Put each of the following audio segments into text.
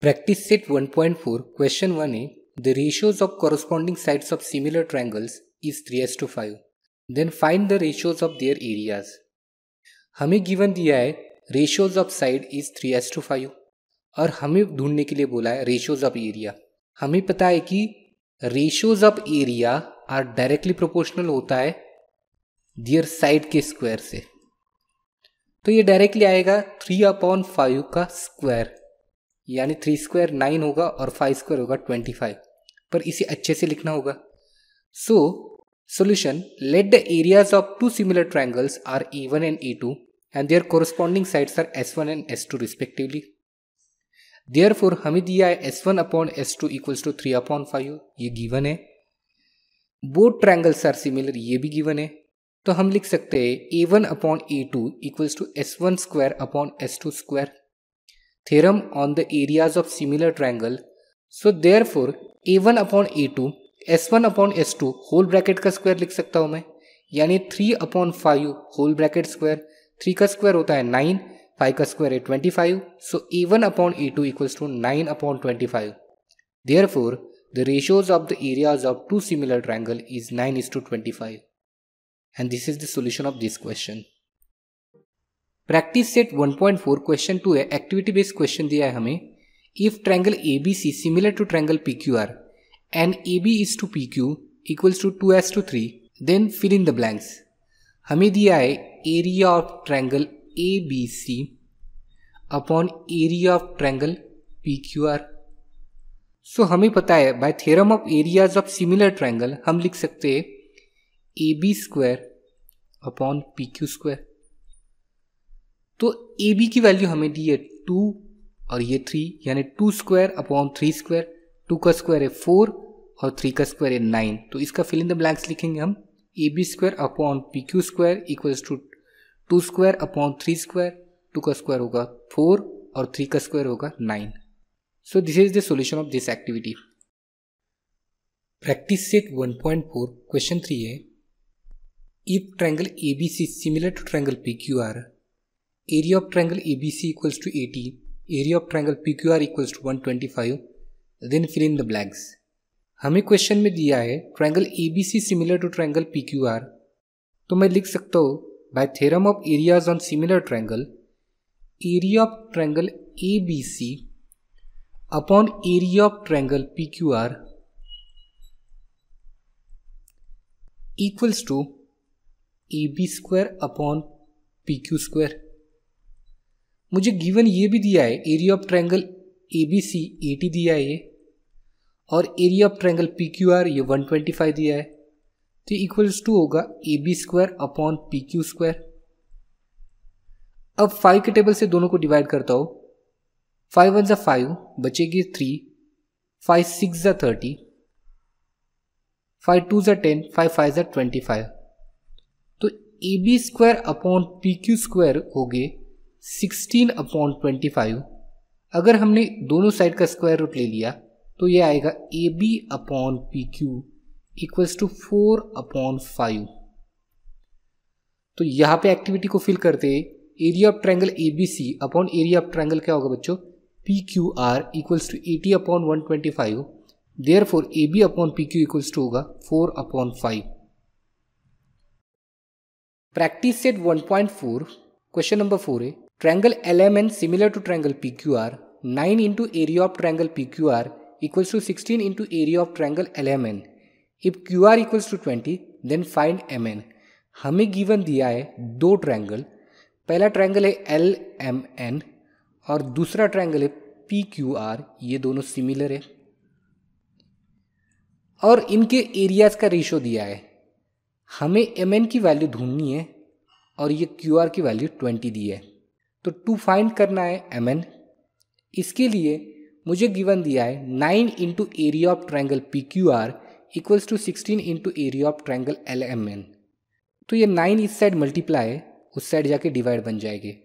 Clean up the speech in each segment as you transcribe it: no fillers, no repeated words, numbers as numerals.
Practice set 1.4 question 1a. The ratios of corresponding sides of similar triangles is 3:5. Then find the ratios of their areas. हमें given दिया है ratios of side is 3:5 और हमें ढूंढने के लिए बोला है ratios of area. हमें पता है कि ratios of area are directly proportional होता है their side के स्क्वायर से. तो ये डायरेक्टली आएगा 3/5 का स्क्वायर, यानी 3 स्क्वायर 9 होगा और 5 स्क्वायर होगा 25, पर इसे अच्छे से लिखना होगा. So solution, let the areas of two similar triangles are A1 and A2 and their corresponding sides are S1 and S2 respectively. Therefore हमें दिया है S1/S2 इक्वल्स टू 3/5, ये गिवन है. बोथ ट्रायंगल्स आर सिमिलर, ये भी given है. तो हम लिख सकते हैं A1/A2 equals to S1 square upon S2 square. Theorem on the areas of similar triangle. So therefore A1/A2 S1/S2 whole bracket का स्क्वायर लिख सकता हूँ मैं, यानी 3/5 होल ब्रैकेट स्क्वायर. 3 का स्क्वायर होता है 9, 5 का स्क्वायर है 25. So A1/A2 equals to 9/25. Therefore the ratios of the areas of two similar triangle is 9:25. And this is the solution of this question. Practice set 1.4 question 2 है. Activity based question दिया है हमें. If triangle ABC similar to triangle PQR and AB is to PQ equals to 2:3, then fill in the blanks. हमें दिया है area of triangle ABC upon area of triangle PQR. So हमें पता है by theorem of areas of similar triangle हम लिख सकते हैं AB square upon PQ square. तो AB की वैल्यू हमें दी है 2 और ये 3, यानी 2 स्क्वायर अपॉन 3 स्क्वायर. 2 का स्क्वायर है 4 और 3 का स्क्वायर है 9. तो इसका फिल इन द ब्लैंक्स लिखेंगे हम. AB square upon PQ square equals to 2 square upon 3 square. 2 का स्क्वायर होगा 4 और 3 का स्क्वायर होगा 9. So this is the solution of this activity. Practice set 1.4 question 3 है. If triangle ABC similar to triangle PQR, area of triangle ABC equals to 80, area of triangle PQR equals to 125, then fill in the blanks. हमें question में दिया है triangle ABC similar to triangle PQR. तो मैं लिख सकता हूँ by theorem of areas on similar triangle, area of triangle ABC upon area of triangle PQR equals to AB square upon PQ square. मुझे गिवन ये भी दिया है एरिया ऑफ ट्रायंगल ABC 80 दिया है ये, और एरिया ऑफ ट्रायंगल PQR ये 125 दिया है. तो इक्वल्स टू होगा AB square upon PQ square. अब 5 के टेबल से दोनों को डिवाइड करता हूँ. 5 1 = 5, बचेगी 3, 5 6 = 30, 5 2 = 10, 5 5 = 25. तो AB square upon PQ square हो गए 16/25. अगर हमने दोनों साइड का स्क्वायर रूट ले लिया तो ये आएगा AB/PQ इक्वल्स टू 4/5. तो यहाँ पे एक्टिविटी को फिल करते हैं. Area of triangle ABC upon area of triangle क्या होगा बच्चों, PQR equals to 80/125. Therefore AB/PQ equals to होगा 4/5. प्रैक्टिस सेट 1.4 क्वेश्चन नंबर 4 है. Triangle LMN similar to triangle PQR, 9 into area of triangle PQR equals to 16 into area of triangle LMN. If QR equals to 20, then find MN. हमें given दिया है दो triangle. पहला triangle है LMN और दूसरा triangle है PQR. ये दोनों सिमिलर है और इनके एरियाज का रेशियो दिया है. हमें MN की वैल्यू ढूंढनी है और ये QR की वैल्यू 20 दी है. तो टू फाइंड करना है MN. इसके लिए मुझे गिवन दिया है 9 into area of triangle PQR equals to 16 into area of triangle LMN. तो ये 9 इस साइड मल्टीप्लाई है, उस साइड जाके डिवाइड बन जाएंगे,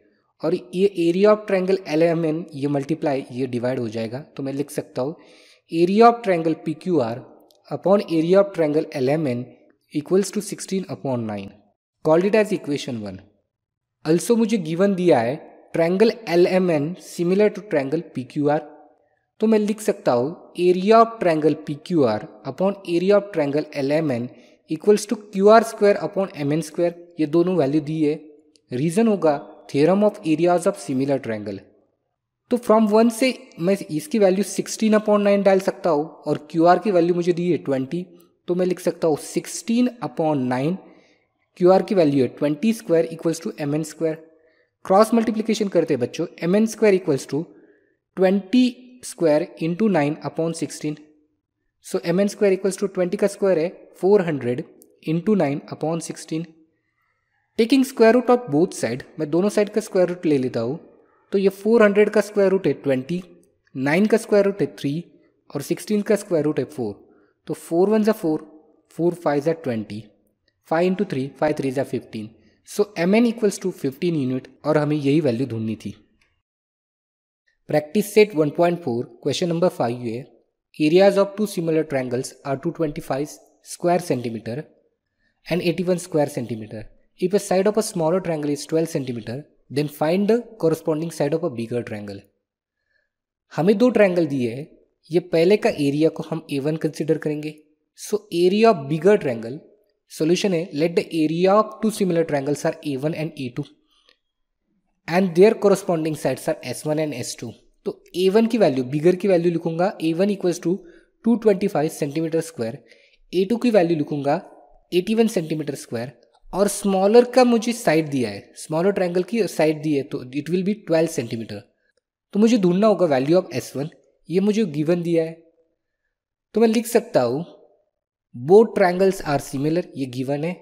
और ये एरिया ऑफ ट्रायंगल LMN ये मल्टीप्लाई ये डिवाइड हो जाएगा. तो मैं लिख सकता हूँ area of triangle PQR upon area of triangle LMN equals to 16/9. Called it as equation 1. Also मुझे गिवन दिया है triangle LMN similar to triangle PQR. तो मैं लिख सकता हूँ area of triangle P Q R upon area of triangle L M N equals to Q R square upon M N square. ये दोनों वैल्यू दी है। रीजन होगा theorem of areas of similar triangle. तो फ्रॉम 1 से मैं इसकी value 16/9 डाल सकता हूँ और क्यू आर की वैल्यू मुझे दी है 20, तो मैं लिख सकता हूँ 16/9 क्यू आर की वैल्यू है 20 square equals to M N square. Cross multiplication करते हैं बच्चों, M N square equals to 20 square into 9/16। So M N square equals to 20 का स्क्वायर है 400 into 9/16। Taking square root of both side, मैं दोनों side का square root ले लेता हूँ। तो ये 400 का स्क्वायर रूट है 20, 9 का स्क्वायर रूट है 3 और 16 का स्क्वायर रूट है 4। तो 4 1 ज़ा 4, 4 5 ज़ा 20, 5 इंटू 3, 5 3 ज़ा 15। So M N equals to 15 unit और हमें यही वैल्यू ढूंढनी थी। प्रैक्टिस सेट 1.4 क्वेश्चन नंबर 5 है areas of two similar triangles are 225 square centimetre and 81 square centimeter. If a side of a smaller triangle is 12 centimeter, then find the corresponding side of a bigger triangle. हमें दो triangle दिए हैं। ये पहले का area को हम A1 consider करेंगे। So area of bigger triangle, solution है let the area of two similar triangles are A1 and A2 and their corresponding sides are S1 and S2। तो A1 की वैल्यू, बिगर की वैल्यू लिखूंगा A1 equals to 225 centimetre square, A2 की value लिखूंगा 81 centimetre square और smaller का मुझे side दिया है, स्मॉलर ट्रायंगल की साइड दी है तो इट विल बी 12 सेंटीमीटर। तो मुझे ढूंढना होगा वैल्यू ऑफ S1, ये मुझे गिवन दिया है। तो मैं लिख सकता हूँ बोथ ट्रायंगल्स आर सिमिलर, ये गिवन है।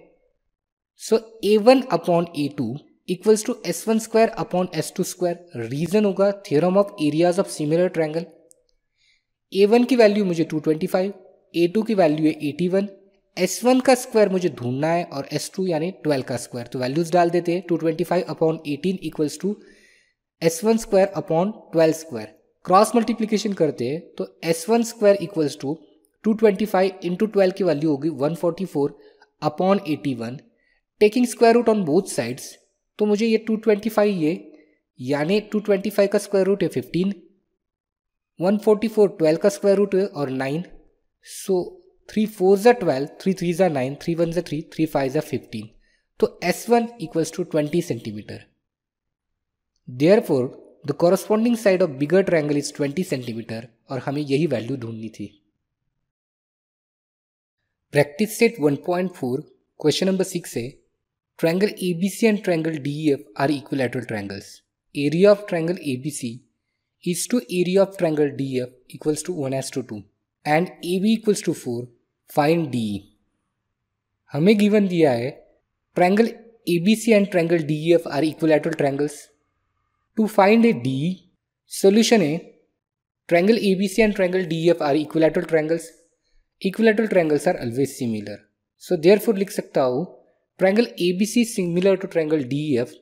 So A1 upon A2 equals to S1 square upon S2 square. Reason होगा theorem of areas of similar triangle. A1 की वैल्यू मुझे 225, A2 की वैल्यू है 81, S1 का स्क्वायर मुझे ढूंढना है और S2 यानी 12 का स्क्वायर। तो वैल्यूज डाल देते हैं 225 upon 18 equals to S1 square upon 12 square. Cross multiplication करते हैं तो S1 square equals to 225 into 12 की वैल्यू होगी 144 upon 81। Taking square root on both sides, तो मुझे ये 225 ये यानी 225 का स्क्वायर रूट है 15, 144 12 का स्क्वायर रूट है और 9। सो 3 4 ज़ा 12, 3 3 ज़ा 9, 3 1 ज़ा 3, 3 5 ज़ा 15। तो S1 equals to 20 centimetre. Therefore the corresponding side of bigger triangle is 20 centimetre और हमें यही वैल्यू ढूंढनी थी। प्रैक्टिस सेट 1.4 क्वेश्चन नंबर 6 है triangle ABC and triangle DEF are equilateral triangles. Area of triangle ABC is to area of triangle DF equals to 1:2 and AB equals to 4, find DE। हमें given दिया है triangle ABC and triangle DEF are equilateral triangles। To find a DE, solution है triangle ABC and triangle DEF are equilateral triangles। Equilateral triangles are always similar, so therefore लिख सकता हूँ triangle ABC similar to triangle DEF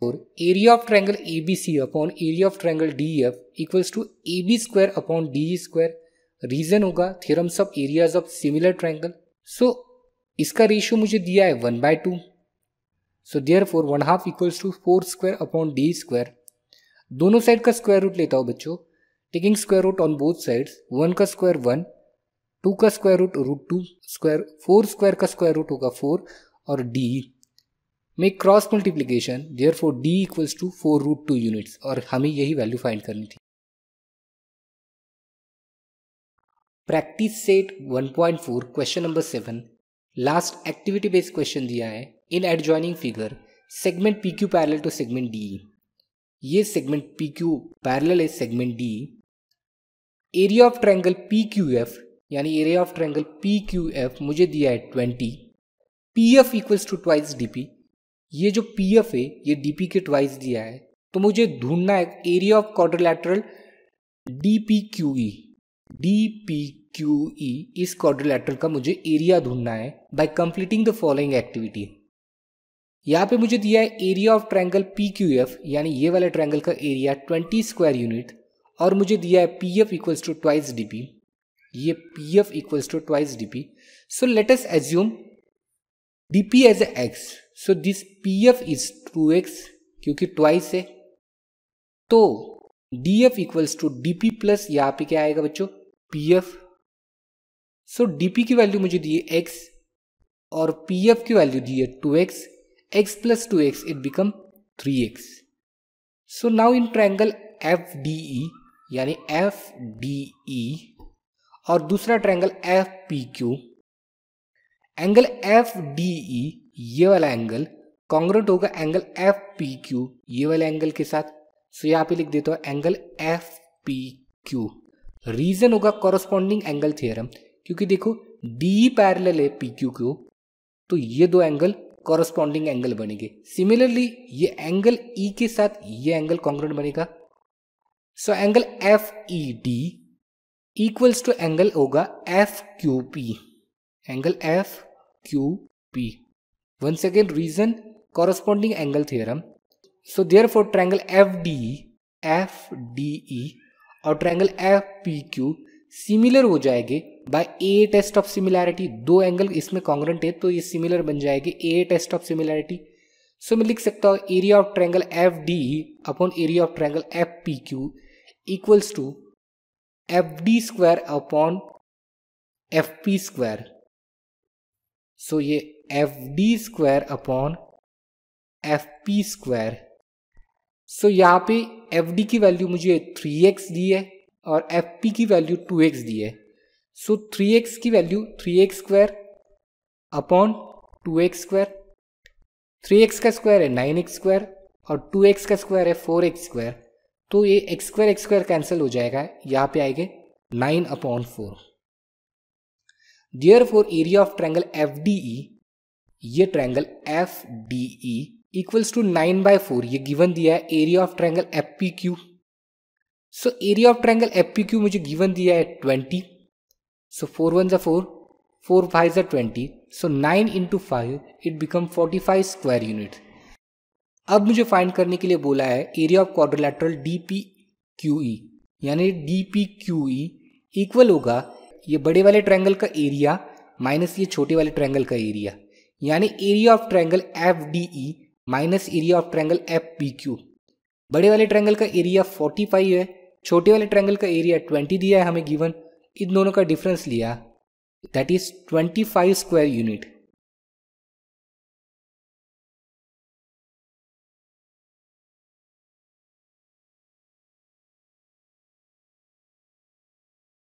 और area of triangle ABC upon area of triangle DEF equals to AB square upon DE square. Reason होगा theorems of areas of similar triangle. So इसका ratio मुझे दिया है 1/2। So therefore 1/2 equals to 4 square upon DE square. दोनों side का square root लेता हूँ बच्चों, taking square root on both sides. 1 का स्क्वायर 1, 2 का स्क्वायर रूट √2 स्क्वायर, 4 स्क्वायर का स्क्वायर रूट होगा 4 और DE make cross multiplication, therefore D equals to 4√2 units और हमें यही वैल्यू फाइंड करनी थी। Practice set 1.4 question number 7 last activity based question दिया है। In adjoining figure segment PQ parallel to segment DE। ये सेगमेंट PQ पैरेलल है segment DE। Area of triangle PQF यानी एरिया ऑफ ट्रायंगल PQF मुझे दिया है 20। PF equals to twice DP। ये जो PF है ये DP के ट्वाइस दिया है, तो मुझे ढूंढना है area of quadrilateral DPQE। DPQE इस क्वाड्रिलैटरल का मुझे एरिया ढूंढना है bye completing the following activity. यहाँ पे मुझे दिया है एरिया ऑफ ट्रायंगल PQF यानी ये वाला ट्रायंगल का एरिया 20 स्क्वायर यूनिट और मुझे दिया है PF equals to twice DP। ये PF equals to twice DP। So let us assume DP as a x, so this PF is 2x क्योंकि ट्वाइस है। तो D F equals to D P plus यहाँ पे क्या आएगा बच्चों, P F. So D P की value मुझे दी है एक्स और पी एफ की वैल्यू दी है 2x, x plus 2x it become 3x। So now in triangle F D ई यानी एफ डी ई और दूसरा triangle F P Q, angle F D E ये वाला एंगल कॉन्ग्रुएंट होगा एंगल एफ पी क्यू ये वाले एंगल के साथ। सो यहाँ पे लिख देता हूँ angle F P Q. Reason होगा कॉरस्पॉन्डिंग एंगल थ्योरम, क्योंकि देखो डी पैरेलल है पी क्यू को, तो ये दो एंगल कॉरस्पॉन्डिंग एंगल बनेंगे। सिमिलरली ये एंगल ई के साथ ये एंगल कॉन्ग्रुएंट बनेगा। So angle F E D equals to angle होगा F Q P, angle F Q P. Once again reason corresponding angle theorem. So therefore triangle F D E और triangle F P Q similar हो जाएंगे by a test of similarity. दो angle इसमें congruent है तो ये similar बन जाएंगे a test of similarity. So मैं लिख सकता हूँ area of triangle F D E upon area of triangle F P Q equals to F D square upon F P square. So ये F D square upon F P square. So यहाँ पे F D की value मुझे 3x दी है और F P की value 2x दी है। सो 3x की value 3x square upon 2x square. 3x का स्क्वायर है 9x स्क्वायर और 2x का स्क्वायर है 4x स्क्वायर, तो ये x स्क्वायर कैंसिल हो जाएगा, यहाँ पे आएंगे 9/4। Therefore area of triangle F D E, ये triangle F D E equals to 9/4, ये गिवन दिया है area of triangle F P Q. So area of triangle F P Q मुझे गिवन दिया है 20। So 4 1 4, 4 5 20, so 9 into 5 it become 45 square unit. अब मुझे find करने के लिए बोला है area of quadrilateral D P Q E, यानी D P Q E equal होगा ये बड़े वाले ट्रायंगल का एरिया माइनस ये छोटे वाले ट्रायंगल का एरिया, यानी area of triangle F D E minus area of triangle F P Q. बड़े वाले ट्रायंगल का एरिया 45 है, छोटे वाले ट्रायंगल का एरिया 20 दिया है हमें गिवन, इन दोनों का डिफरेंस लिया दैट इज 25 स्क्वायर यूनिट।